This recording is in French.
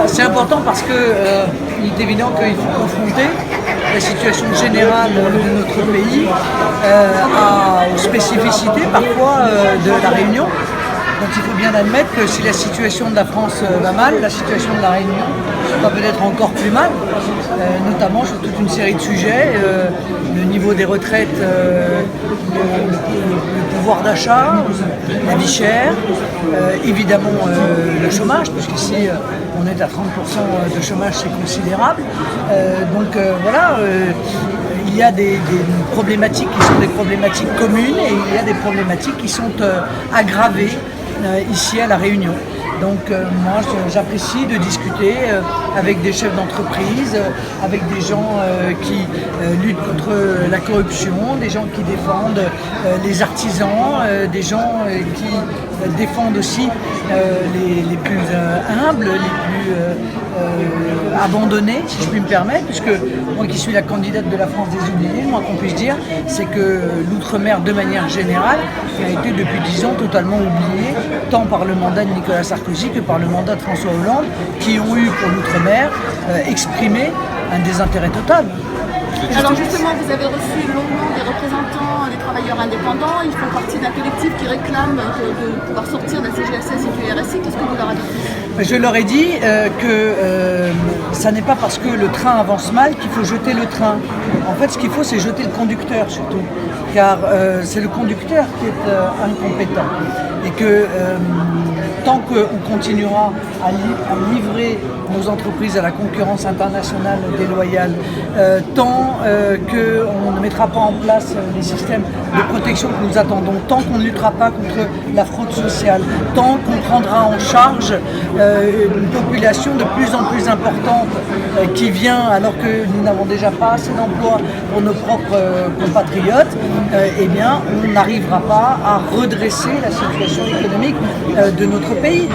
C'est important parce que il est évident qu'il faut confronter la situation générale de notre pays aux spécificités parfois de la Réunion. Donc il faut bien admettre que si la situation de la France va mal, la situation de la Réunion va peut-être encore plus mal, notamment sur toute une série de sujets, le niveau des retraites, le pouvoir d'achat, la vie chère, évidemment le chômage, puisqu'ici on est à 30% de chômage, c'est considérable. Donc voilà, il y a des problématiques qui sont des problématiques communes et il y a des problématiques qui sont aggravées ici à La Réunion. Donc moi j'apprécie de discuter avec des chefs d'entreprise, avec des gens qui luttent contre la corruption, des gens qui défendent les artisans, des gens qui défendent aussi les plus humbles, les plus abandonnés, si je puis me permettre, puisque moi qui suis la candidate de la France des oubliés, le moins qu'on puisse dire, c'est que l'outre-mer de manière générale a été depuis 10 ans totalement oublié, tant par le mandat de Nicolas Sarkozy que par le mandat de François Hollande, qui ont eu pour l'outre-mer exprimé un désintérêt total. Alors justement, vous avez reçu longuement des représentants des travailleurs indépendants, ils font partie d'un collectif qui réclame de pouvoir sortir de la CGSS et du RSI. Qu'est-ce que vous leur avez dit? Je leur ai dit que ça n'est pas parce que le train avance mal qu'il faut jeter le train. En fait, ce qu'il faut, c'est jeter le conducteur surtout, car c'est le conducteur qui est incompétent. Et que tant qu'on continuera à livrer nos entreprises à la concurrence internationale déloyale, tant qu'on ne mettra pas en place les systèmes de protection que nous attendons, tant qu'on ne luttera pas contre la fraude sociale, tant qu'on prendra en charge une population de plus en plus importante qui vient alors que nous n'avons déjà pas assez d'emplois pour nos propres compatriotes, eh bien on n'arrivera pas à redresser la situation économique de notre pays.